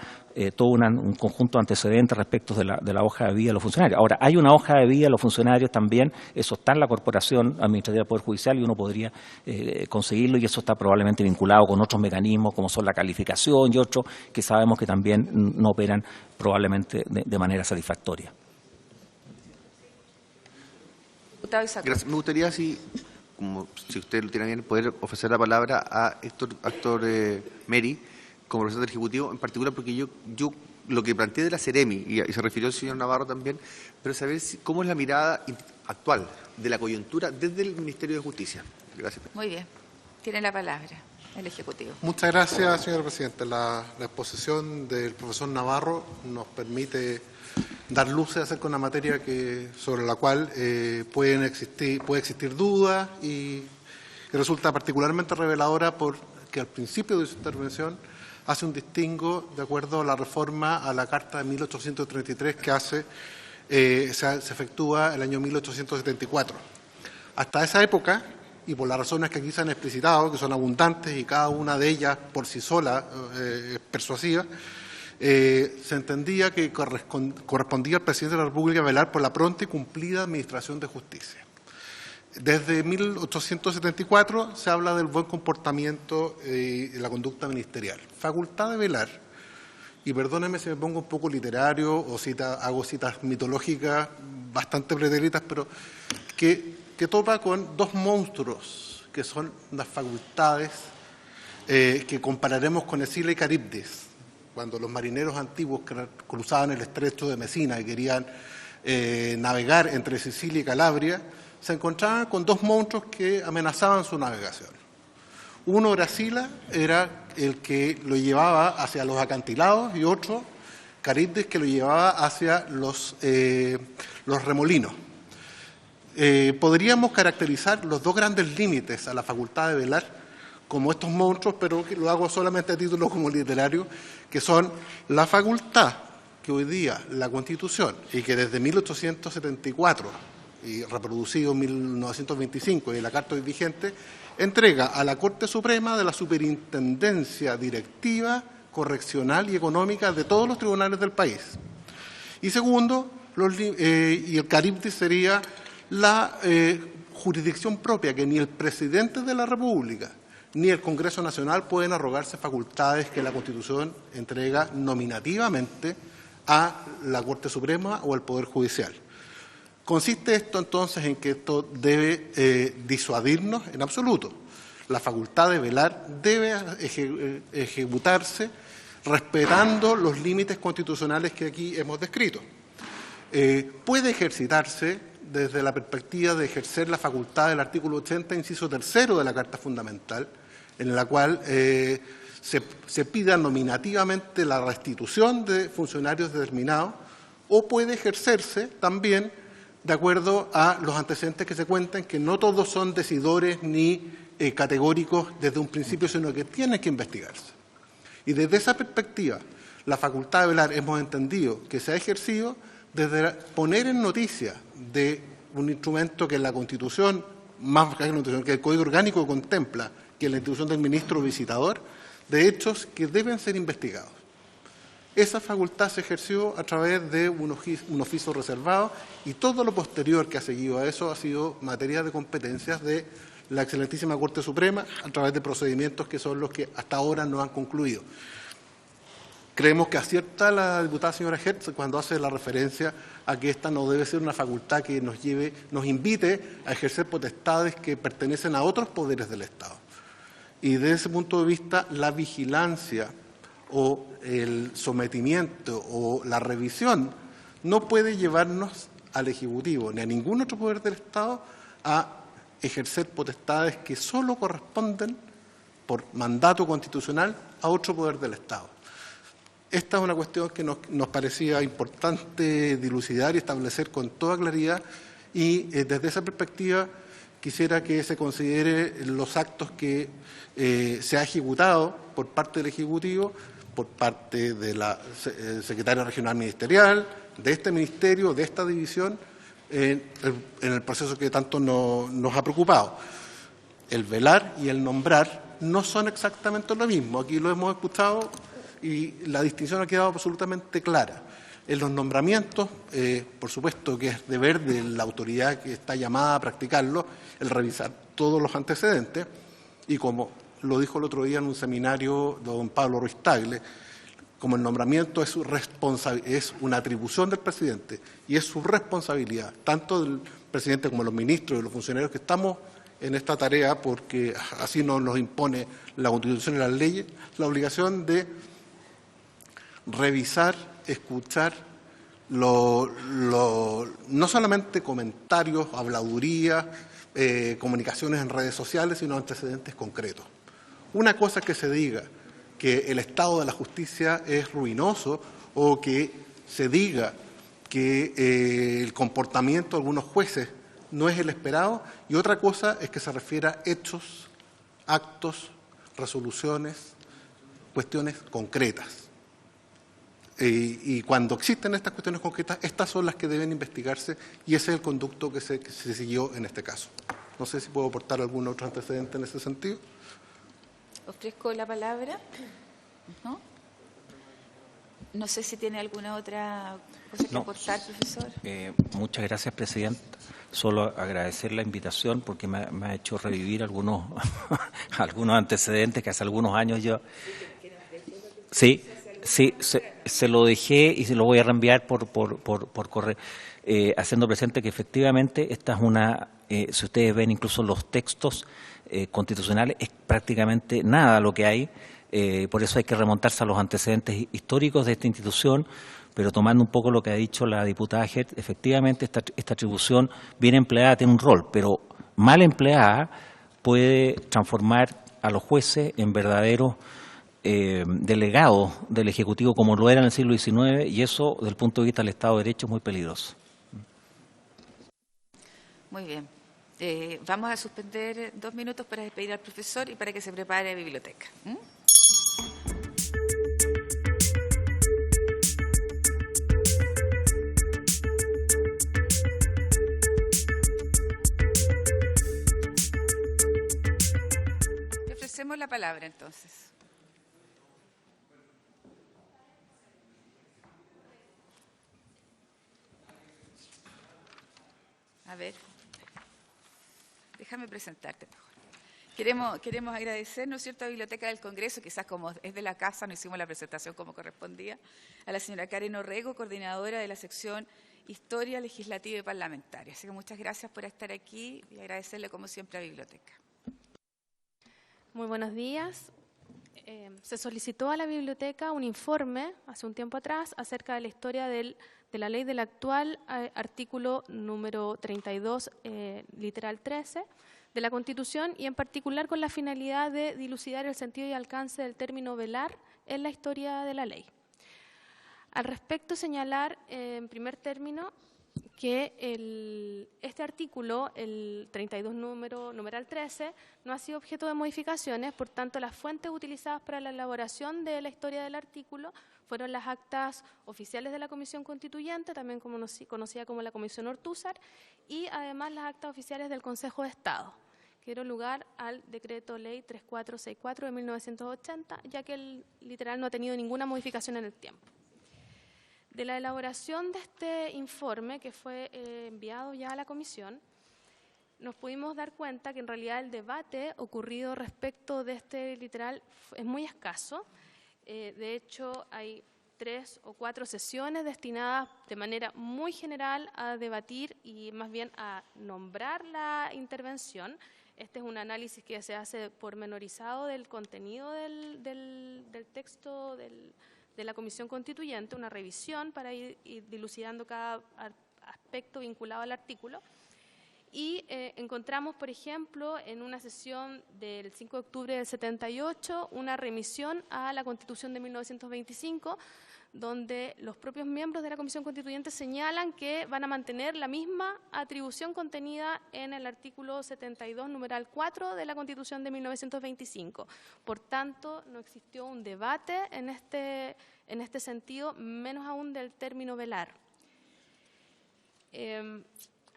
todo un conjunto de antecedentes respecto de la hoja de vida de los funcionarios. Ahora, hay una hoja de vida de los funcionarios también, eso está en la Corporación Administrativa del Poder Judicial y uno podría conseguirlo, y eso está probablemente vinculado con otros mecanismos como son la calificación y otros que sabemos que también no operan probablemente de manera satisfactoria. Gracias. Me gustaría, si usted lo tiene bien, poder ofrecer la palabra a Héctor Meri, como representante del Ejecutivo, en particular porque yo lo que planteé de la Seremi, y se refirió el señor Navarro también, pero saber cómo es la mirada actual de la coyuntura desde el Ministerio de Justicia. Gracias. Muy bien. Tiene la palabra el Ejecutivo. Muchas gracias, señora Presidenta. La exposición del profesor Navarro nos permite dar luces acerca de una materia sobre la cual puede existir dudas y que resulta particularmente reveladora porque al principio de su intervención hace un distingo de acuerdo a la reforma a la Carta de 1833 que se efectúa el año 1874. Hasta esa época, y por las razones que aquí se han explicitado, que son abundantes y cada una de ellas por sí sola es persuasiva, se entendía que correspondía al presidente de la República velar por la pronta y cumplida administración de justicia. Desde 1874 se habla del buen comportamiento y de la conducta ministerial. Facultad de velar, y perdónenme si me pongo un poco literario o hago citas mitológicas bastante pretéritas, pero que topa con dos monstruos que son las facultades que compararemos con Escila y Caribdis. Cuando los marineros antiguos que cruzaban el estrecho de Mesina y querían navegar entre Sicilia y Calabria, se encontraban con dos monstruos que amenazaban su navegación. Uno, Escila, era el que lo llevaba hacia los acantilados, y otro, Caribdis, que lo llevaba hacia los remolinos. Podríamos caracterizar los dos grandes límites a la facultad de velar como estos monstruos, pero lo hago solamente a título como literario, que son la facultad que hoy día la Constitución, y que desde 1874 y reproducido en 1925 y la Carta hoy vigente, entrega a la Corte Suprema de la superintendencia directiva, correccional y económica de todos los tribunales del país. Y segundo, y el Caribdis sería la jurisdicción propia, que ni el presidente de la República ni el Congreso Nacional pueden arrogarse facultades que la Constitución entrega nominativamente a la Corte Suprema o al Poder Judicial. Consiste esto entonces en que esto debe disuadirnos en absoluto. La facultad de velar debe ejecutarse respetando los límites constitucionales que aquí hemos descrito. Puede ejercitarse desde la perspectiva de ejercer la facultad del artículo 80, inciso 3 de la Carta Fundamental, en la cual se pida nominativamente la restitución de funcionarios determinados, o puede ejercerse también de acuerdo a los antecedentes que se cuentan, que no todos son decidores ni categóricos desde un principio, sino que tienen que investigarse. Y desde esa perspectiva, la facultad de velar hemos entendido que se ha ejercido desde poner en noticia de un instrumento que la Constitución, más que el Código Orgánico contempla, que es la institución del ministro visitador, de hechos que deben ser investigados. Esa facultad se ejerció a través de un oficio reservado, y todo lo posterior que ha seguido a eso ha sido materia de competencias de la excelentísima Corte Suprema a través de procedimientos que son los que hasta ahora no han concluido. Creemos que acierta la diputada señora Hertz cuando hace la referencia a que esta no debe ser una facultad que nos invite a ejercer potestades que pertenecen a otros poderes del Estado. Y desde ese punto de vista, la vigilancia o el sometimiento o la revisión no puede llevarnos al Ejecutivo ni a ningún otro poder del Estado a ejercer potestades que solo corresponden por mandato constitucional a otro poder del Estado. Esta es una cuestión que nos parecía importante dilucidar y establecer con toda claridad, y desde esa perspectiva quisiera que se considere los actos que se ha ejecutado por parte del Ejecutivo, por parte de la secretaria regional ministerial, de este ministerio, de esta división, en el proceso que tanto nos ha preocupado. El velar y el nombrar no son exactamente lo mismo. Aquí lo hemos escuchado y la distinción ha quedado absolutamente clara. En los nombramientos, por supuesto que es deber de la autoridad que está llamada a practicarlo el revisar todos los antecedentes, y como lo dijo el otro día en un seminario don Pablo Ruiz Tagle, como el nombramiento es una atribución del presidente y es su responsabilidad, tanto del presidente como de los ministros y los funcionarios que estamos en esta tarea, porque así nos impone la Constitución y las leyes, la obligación de revisar, escuchar no solamente comentarios, habladurías, comunicaciones en redes sociales, sino antecedentes concretos. Una cosa es que se diga que el estado de la justicia es ruinoso, o que se diga que el comportamiento de algunos jueces no es el esperado, y otra cosa es que se refiera a hechos, actos, resoluciones, cuestiones concretas. Y cuando existen estas cuestiones concretas, estas son las que deben investigarse, y ese es el conducto que se siguió en este caso. No sé si puedo aportar algún otro antecedente en ese sentido. Ofrezco la palabra. ¿No? No sé si tiene alguna otra cosa que aportar, profesor. Muchas gracias, presidenta. Solo agradecer la invitación porque me ha hecho revivir algunos antecedentes que hace algunos años yo... Sí, se lo dejé y se lo voy a reenviar por correo, haciendo presente que efectivamente esta es una, si ustedes ven incluso los textos constitucionales, es prácticamente nada lo que hay, por eso hay que remontarse a los antecedentes históricos de esta institución, pero tomando un poco lo que ha dicho la diputada Hertz, efectivamente esta atribución bien empleada tiene un rol, pero mal empleada puede transformar a los jueces en verdaderos delegados del Ejecutivo como lo era en el siglo XIX, y eso, desde el punto de vista del Estado de Derecho, es muy peligroso. Muy bien. Vamos a suspender 2 minutos para despedir al profesor y para que se prepare la biblioteca. Le ofrecemos la palabra, entonces. A ver, déjame presentarte mejor. Queremos agradecer, ¿no es cierto?, a la Biblioteca del Congreso, quizás como es de la casa, no hicimos la presentación como correspondía, a la señora Karen Orrego, coordinadora de la sección Historia Legislativa y Parlamentaria. Así que muchas gracias por estar aquí y agradecerle, como siempre, a la Biblioteca. Muy buenos días. Se solicitó a la Biblioteca un informe hace un tiempo atrás acerca de la historia de la ley del actual artículo número 32, literal 13, de la Constitución, y en particular con la finalidad de dilucidar el sentido y alcance del término velar en la historia de la ley. Al respecto, señalar en primer término que este artículo, el 32 numeral 13, no ha sido objeto de modificaciones, por tanto las fuentes utilizadas para la elaboración de la historia del artículo fueron las actas oficiales de la Comisión Constituyente, también conocida como la Comisión Ortúzar, y además las actas oficiales del Consejo de Estado, que dieron lugar al Decreto Ley 3464 de 1980, ya que el literal no ha tenido ninguna modificación en el tiempo. De la elaboración de este informe, que fue enviado ya a la Comisión, nos pudimos dar cuenta que en realidad el debate ocurrido respecto de este literal es muy escaso. De hecho, hay 3 o 4 sesiones destinadas de manera muy general a debatir y más bien a nombrar la intervención. Este es un análisis que se hace pormenorizado del contenido del texto de la Comisión Constituyente, una revisión para ir dilucidando cada aspecto vinculado al artículo. Y encontramos, por ejemplo, en una sesión del 5 de octubre del 78, una remisión a la Constitución de 1925, donde los propios miembros de la Comisión Constituyente señalan que van a mantener la misma atribución contenida en el artículo 72, numeral 4 de la Constitución de 1925. Por tanto, no existió un debate en este sentido, menos aún del término velar.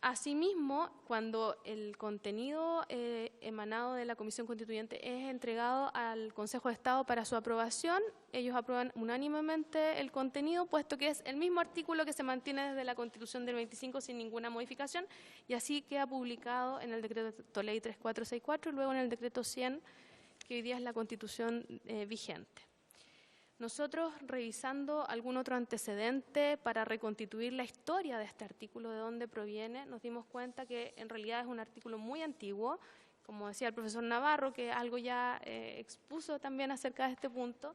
Asimismo, cuando el contenido emanado de la Comisión Constituyente es entregado al Consejo de Estado para su aprobación, ellos aprueban unánimemente el contenido, puesto que es el mismo artículo que se mantiene desde la Constitución del 25 sin ninguna modificación, y así queda publicado en el Decreto Ley 3464 y luego en el Decreto 100, que hoy día es la Constitución vigente. Nosotros, revisando algún otro antecedente para reconstituir la historia de este artículo, de dónde proviene, nos dimos cuenta que en realidad es un artículo muy antiguo, como decía el profesor Navarro, que algo ya expuso también acerca de este punto.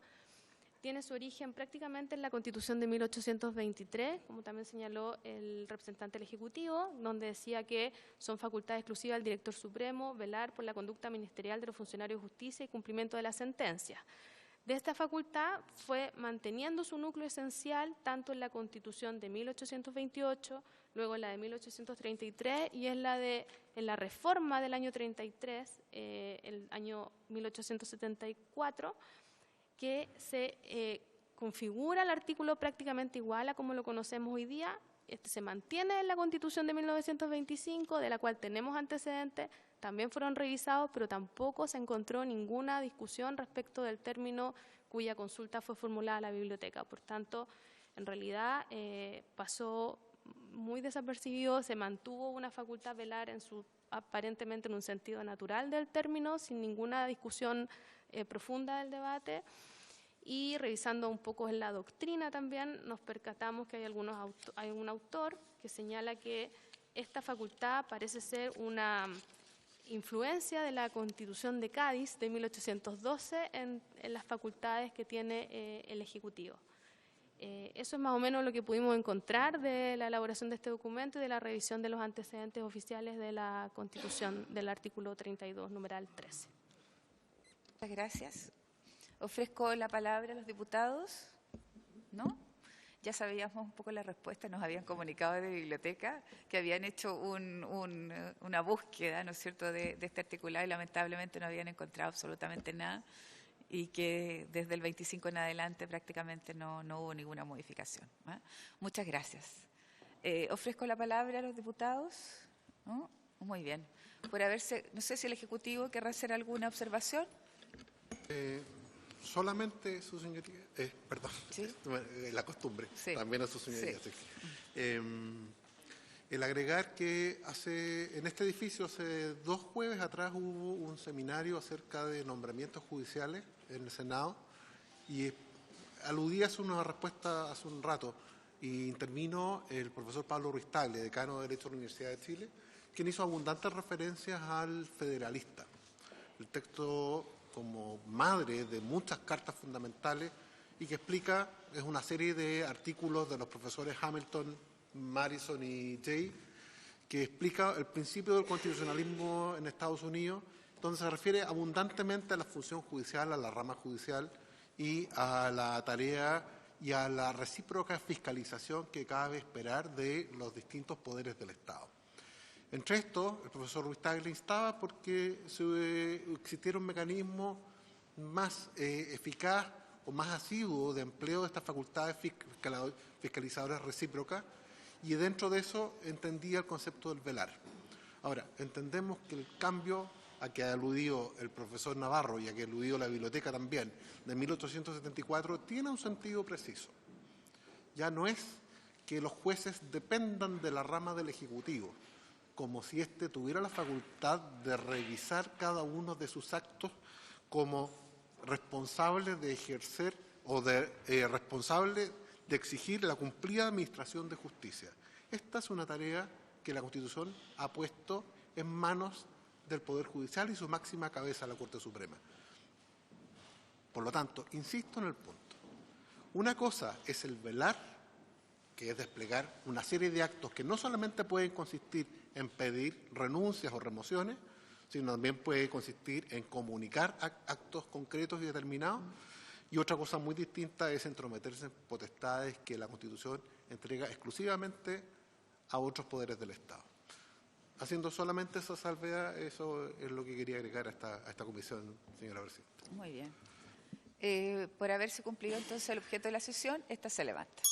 Tiene su origen prácticamente en la Constitución de 1823, como también señaló el representante del Ejecutivo, donde decía que son facultades exclusivas del Director Supremo velar por la conducta ministerial de los funcionarios de justicia y cumplimiento de las sentencias. De esta facultad fue manteniendo su núcleo esencial tanto en la Constitución de 1828, luego en la de 1833 y en la reforma del año 33, el año 1874, que se configura el artículo prácticamente igual a como lo conocemos hoy día. Este se mantiene en la Constitución de 1925, de la cual tenemos antecedentes. También fueron revisados, pero tampoco se encontró ninguna discusión respecto del término cuya consulta fue formulada a la biblioteca. Por tanto, en realidad pasó muy desapercibido, se mantuvo una facultad velar aparentemente en un sentido natural del término, sin ninguna discusión profunda del debate. Y revisando un poco en la doctrina también, nos percatamos que hay un autor que señala que esta facultad parece ser una influencia de la Constitución de Cádiz de 1812 en las facultades que tiene el Ejecutivo. Eso es más o menos lo que pudimos encontrar de la elaboración de este documento y de la revisión de los antecedentes oficiales de la Constitución del artículo 32, numeral 13. Muchas gracias. Ofrezco la palabra a los diputados. ¿No? Ya sabíamos un poco la respuesta, nos habían comunicado de biblioteca que habían hecho una búsqueda, ¿no es cierto?, de este articulado y lamentablemente no habían encontrado absolutamente nada y que desde el 25 en adelante prácticamente no hubo ninguna modificación. Muchas gracias. Ofrezco la palabra a los diputados. ¿No? Muy bien. No sé si el Ejecutivo querrá hacer alguna observación. Solamente, su señoría, perdón, ¿sí? La costumbre, sí. También a su señoría. Sí. El agregar que en este edificio hace 2 jueves atrás hubo un seminario acerca de nombramientos judiciales en el Senado y aludí a una respuesta hace un rato y intervino el profesor Pablo Ruiz Tagle, decano de Derecho de la Universidad de Chile, quien hizo abundantes referencias al federalista. El texto como madre de muchas cartas fundamentales y que explica, es una serie de artículos de los profesores Hamilton, Madison y Jay, que explica el principio del constitucionalismo en Estados Unidos, donde se refiere abundantemente a la función judicial, a la rama judicial y a la tarea y a la recíproca fiscalización que cabe esperar de los distintos poderes del Estado. Entre esto, el profesor Ruiz Tagle instaba porque existiera un mecanismo más eficaz o más asiduo de empleo de estas facultades fiscalizadoras recíprocas y dentro de eso entendía el concepto del velar. Ahora, entendemos que el cambio a que ha aludido el profesor Navarro y a que ha aludido la biblioteca también, de 1874, tiene un sentido preciso. Ya no es que los jueces dependan de la rama del Ejecutivo, como si éste tuviera la facultad de revisar cada uno de sus actos como responsable de ejercer o responsable de exigir la cumplida administración de justicia. Esta es una tarea que la Constitución ha puesto en manos del Poder Judicial y su máxima cabeza, la Corte Suprema. Por lo tanto, insisto en el punto. Una cosa es el velar, que es desplegar una serie de actos que no solamente pueden consistir en pedir renuncias o remociones, sino también puede consistir en comunicar actos concretos y determinados. Y otra cosa muy distinta es entrometerse en potestades que la Constitución entrega exclusivamente a otros poderes del Estado. Haciendo solamente esa salvedad, eso es lo que quería agregar a esta comisión, señora presidenta. Muy bien. Por haberse cumplido entonces el objeto de la sesión, esta se levanta.